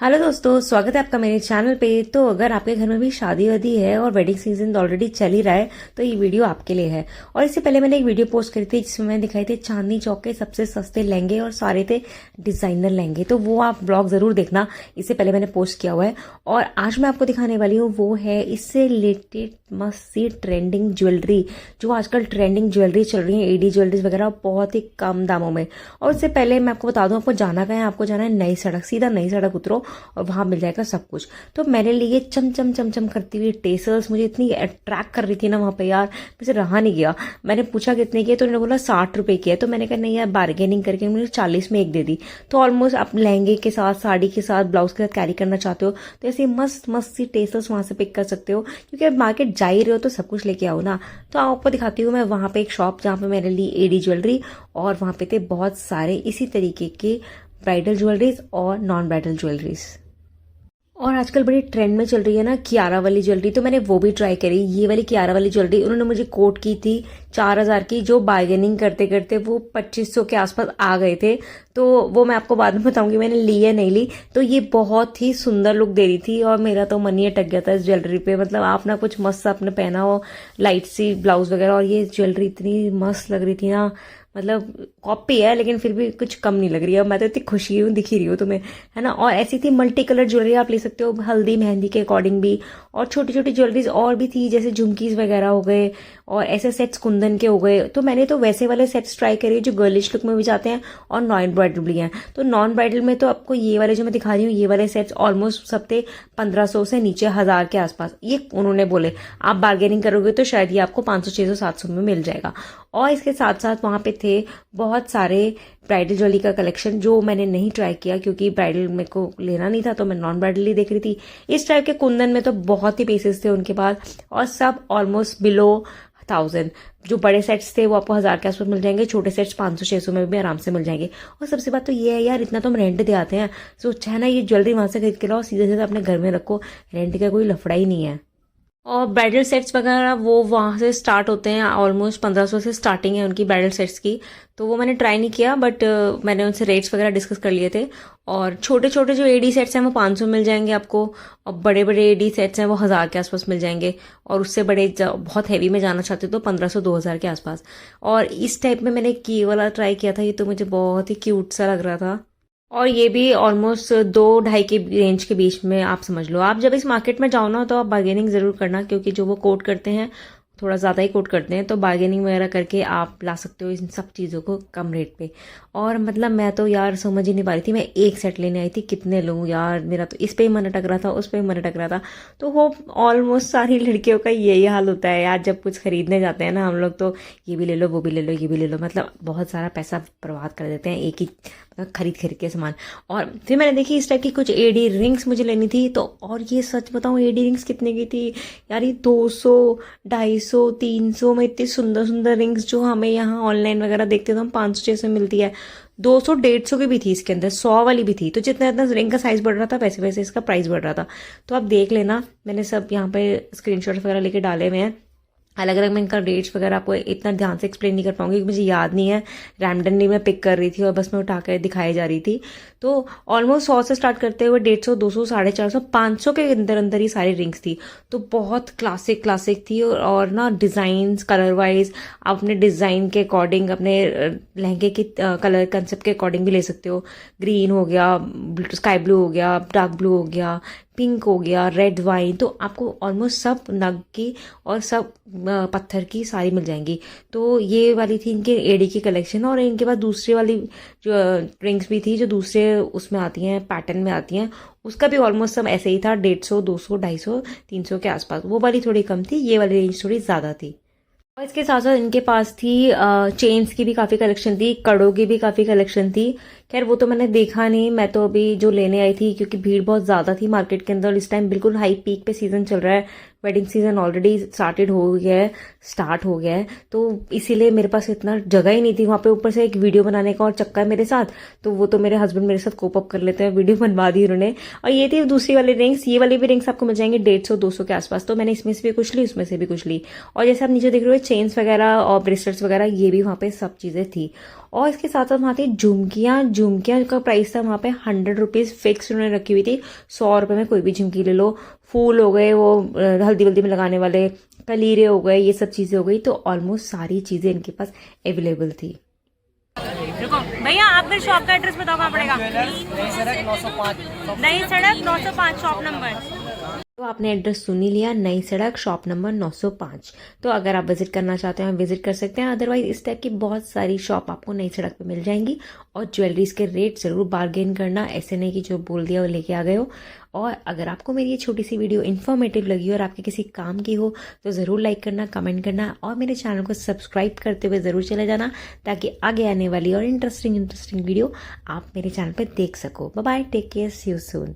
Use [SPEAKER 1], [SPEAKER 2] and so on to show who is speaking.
[SPEAKER 1] Hello दोस्तों, स्वागत है आपका मेरे चैनल पे। तो अगर आपके घर में भी शादी वादी है और वेडिंग सीजन ऑलरेडी चल ही रहा है तो ये वीडियो आपके लिए है। और इससे पहले मैंने एक वीडियो पोस्ट करी थी जिसमें मैंने दिखाई थे चांदनी चौक के सबसे सस्ते लहंगे और सारे थे डिजाइनर लहंगे। तो वो आप ब्लॉग जरूर देखना, इससे पहले मैंने पोस्ट किया हुआ है। और आज मैं आपको दिखाने वाली हूँ वो है इससे रिलेटेड मस्त सी ट्रेंडिंग ज्वेलरी, जो आजकल ट्रेंडिंग ज्वेलरी चल रही है, एडी ज्वेलरीज वगैरह बहुत ही कम दामों में। और उससे पहले मैं आपको बता दूं, आपको जाना कहाँ है, आपको जाना है नई सड़क, सीधा नई सड़क उतरो और वहां मिल जाएगा सब कुछ। तो मैंने लिए चम चम चम चम करती हुई टेसल्स, मुझे इतनी अट्रैक्ट कर रही थी ना वहां पे यार, मुझे रहा नहीं गया। मैंने पूछा कितने की है, तो उन्होंने बोला 60 रुपए की है। तो मैंने कहा नहीं यार, बार्गेनिंग करके मुझे 40 में एक दे दी। तो ऑलमोस्ट आप लहंगे के साथ, साड़ी के साथ, ब्लाउज के साथ कैरी करना चाहते हो तो ऐसी मस्त मस्त सी टेसल्स वहां से पिक कर सकते हो, क्योंकि अब मार्केट जा ही रहे हो तो सब कुछ लेके आओ ना। तो आपको दिखाती हूँ मैं वहां पे एक शॉप जहां पे मैंने ली एडी ज्वेलरी, और वहां पे थे बहुत सारे इसी तरीके के ब्राइडल ज्वेलरीज और नॉन ब्राइडल ज्वेलरीज। और आजकल बड़ी ट्रेंड में चल रही है ना कियारा वाली ज्वेलरी, तो मैंने वो भी ट्राई करी। ये वाली कियारा वाली ज्वेलरी उन्होंने मुझे कोट की थी 4000 की, जो बार्गेनिंग करते करते वो 2500 के आसपास आ गए थे। तो वो मैं आपको बाद में बताऊंगी मैंने ली या नहीं ली। तो ये बहुत ही सुंदर लुक दे रही थी और मेरा तो मन ही अटक गया था इस ज्वेलरी पे। मतलब आप ना कुछ मस्त आपने पहना हो, लाइट सी ब्लाउज वगैरह, और ये ज्वेलरी इतनी मस्त लग रही थी ना। मतलब कॉपी है लेकिन फिर भी कुछ कम नहीं लग रही है। मैं तो इतनी खुशी हूँ, दिख ही रही हूँ तुम्हें, है ना। और ऐसी थी मल्टी कलर ज्वेलरी आप ले सकते हो हल्दी मेहंदी के अकॉर्डिंग भी। और छोटी छोटी ज्वेलरीज और भी थी, जैसे झुमकीज वगैरह हो गए और ऐसे सेट्स कुंदन के हो गए। तो मैंने तो वैसे वाले सेट्स ट्राई करे जो गर्लिश लुक में भी जाते हैं और नॉन ब्राइडल भी हैं। तो नॉन ब्राइडल में तो आपको ये वाले जो मैं दिखा रही हूँ, ये वाले सेट्स ऑलमोस्ट सब थे 1500 से नीचे 1000 के आसपास, ये उन्होंने बोले। आप बार्गेनिंग करोगे तो शायद ये आपको 500 600 700 में मिल जाएगा। और इसके साथ साथ वहां पे थे बहुत सारे ब्राइडल ज्वेलरी का कलेक्शन, जो मैंने नहीं ट्राई किया क्योंकि ब्राइडल मेरे को लेना नहीं था, तो मैं नॉन ब्राइडल ही देख रही थी। इस टाइप के कुंदन में तो बहुत ही पीसेस थे उनके पास, और सब ऑलमोस्ट बिलो 1000। जो बड़े सेट्स थे वो आपको 1000 के आसपास मिल जाएंगे, छोटे सेट्स 500 600 में भी आराम से मिल जाएंगे। और सबसे बात तो ये है यार, इतना तो हम रेंट दे आते हैं, तो अच्छा है ना ये ज्वेलरी वहां से खरीद के लाओ, सीधे सीधे अपने घर में रखो, रेंट का कोई लफड़ा ही नहीं है। और ब्राइडल सेट्स वगैरह वो वहाँ से स्टार्ट होते हैं, ऑलमोस्ट 1500 से स्टार्टिंग है उनकी ब्राइडल सेट्स की। तो वो मैंने ट्राई नहीं किया, बट मैंने उनसे रेट्स वगैरह डिस्कस कर लिए थे। और छोटे छोटे जो एडी सेट्स हैं वो 500 मिल जाएंगे आपको, और बड़े बड़े एडी सेट्स हैं वो 1000 के आसपास मिल जाएंगे। और उससे बड़े बहुत हैवी में जाना चाहते तो 1500 2000 के आसपास। और इस टाइप में मैंने की वाला ट्राई किया था, ये तो मुझे बहुत ही क्यूट सा लग रहा था। और ये भी ऑलमोस्ट 2-2.5 के रेंज के बीच में आप समझ लो। आप जब इस मार्केट में जाओ ना तो आप बार्गेनिंग जरूर करना, क्योंकि जो वो कोट करते हैं थोड़ा ज़्यादा ही कोट करते हैं, तो बार्गेनिंग वगैरह करके आप ला सकते हो इन सब चीज़ों को कम रेट पे। और मतलब मैं तो यार समझ ही नहीं पा रही थी, मैं एक सेट लेने आई थी, कितने लूँ यार। मेरा तो इस पे ही मन अटक रहा था, उस पे ही मन अटक रहा था। तो वो ऑलमोस्ट सारी लड़कियों का यही हाल होता है यार, जब कुछ खरीदने जाते हैं ना हम लोग, तो ये भी ले लो, वो भी ले लो, ये भी ले लो, मतलब बहुत सारा पैसा बर्बाद कर देते हैं एक ही खरीद खरीद के सामान। और फिर मैंने देखी इस टाइप की कुछ एडी रिंग्स मुझे लेनी थी। तो और ये सच बताऊं, एडी रिंग्स कितने की थी यार, ये 200 250 300 में इतनी सुंदर सुंदर रिंग्स, जो हमें यहाँ ऑनलाइन वगैरह देखते तो हम 500 600 मिलती है। 200 150 की भी थी इसके अंदर, 100 वाली भी थी। तो जितना जितना रिंग का साइज बढ़ रहा था वैसे वैसे इसका प्राइस बढ़ रहा था। तो आप देख लेना, मैंने सब यहाँ पे स्क्रीनशॉट वगैरह लेके डाले हुए हैं अलग अलग। मैं इनका रेट्स वगैरह आपको इतना ध्यान से एक्सप्लेन नहीं कर पाऊंगी क्योंकि मुझे याद नहीं है, रैंडमली मैं पिक कर रही थी और बस मैं उठा कर दिखाई जा रही थी। तो ऑलमोस्ट 100 से स्टार्ट करते हुए 150 200 450 500 के अंदर अंदर ही सारी रिंग्स थी। तो बहुत क्लासिक क्लासिक थी। और ना डिजाइन कलर वाइज आप अपने डिजाइन के अकॉर्डिंग, अपने लहंगे के कलर कंसेप्ट के अकॉर्डिंग भी ले सकते हो। ग्रीन हो गया, स्काई ब्लू हो गया, डार्क ब्लू हो गया, पिंक हो गया, रेड वाइन, तो आपको ऑलमोस्ट सब नग की और सब पत्थर की सारी मिल जाएंगी। तो ये वाली थी इनके एडी की कलेक्शन। और इनके पास दूसरी वाली जो रिंग्स भी थी, जो दूसरे उसमें आती हैं, पैटर्न में आती हैं, उसका भी ऑलमोस्ट सब ऐसे ही था, 150 200 250 300 के आसपास। वो वाली थोड़ी कम थी, ये वाली रेंज थोड़ी ज्यादा थी। और इसके साथ साथ इनके पास थी चेन्स की भी काफी कलेक्शन थी, कड़ों की भी काफी कलेक्शन थी। खैर वो तो मैंने देखा नहीं, मैं तो अभी जो लेने आई थी, क्योंकि भीड़ बहुत ज्यादा थी मार्केट के अंदर। इस टाइम बिल्कुल हाई पीक पे सीजन चल रहा है, वेडिंग सीजन ऑलरेडी स्टार्ट हो गया है। तो इसीलिए मेरे पास इतना जगह ही नहीं थी वहां पे, ऊपर से एक वीडियो बनाने का और चक्कर मेरे साथ, तो वो तो मेरे हस्बैंड मेरे साथ कोप अप कर लेते हैं, वीडियो बनवा दी उन्होंने। और ये थी दूसरी वाली रिंग्स, ये वाली भी रिंग्स आपको मिल जाएंगे 150 200 के आसपास। तो मैंने इसमें से भी कुछ ली, उसमें से भी कुछ ली। और जैसे आप नीचे देख रहे हो चेन्स वगैरह और ब्रेसलेट्स वगैरह, ये भी वहां पे सब चीजें थी। और इसके साथ साथ वहाँ थी झुमकियाँ का प्राइस था वहाँ पे 100 रुपीज़ फिक्स उन्होंने रखी हुई थी। 100 रुपये में कोई भी झुमकी ले लो। फूल हो गए, वो हल्दी वल्दी में लगाने वाले कलीरे हो गए, ये सब चीज़ें हो गई। तो ऑलमोस्ट सारी चीज़ें इनके पास अवेलेबल थी।
[SPEAKER 2] रुको भैया, आप मेरे शॉप का एड्रेस बताओ कहाँ पड़ेगा।
[SPEAKER 3] नई सड़क 905।
[SPEAKER 2] नई सड़क 905 शॉप नंबर।
[SPEAKER 1] तो आपने एड्रेस सुन ही लिया, नई सड़क शॉप नंबर 905। तो अगर आप विजिट करना चाहते हैं विजिट कर सकते हैं। अदरवाइज इस टाइप की बहुत सारी शॉप आपको नई सड़क पे मिल जाएंगी। और ज्वेलरीज के रेट ज़रूर बार्गेन करना, ऐसे नहीं कि जो बोल दिया वो लेके आ गए हो। और अगर आपको मेरी ये छोटी सी वीडियो इन्फॉर्मेटिव लगी और आपके किसी काम की हो तो ज़रूर लाइक करना, कमेंट करना और मेरे चैनल को सब्सक्राइब करते हुए ज़रूर चले जाना, ताकि आगे आने वाली और इंटरेस्टिंग वीडियो आप मेरे चैनल पर देख सको। Bye bye, take care, see you soon.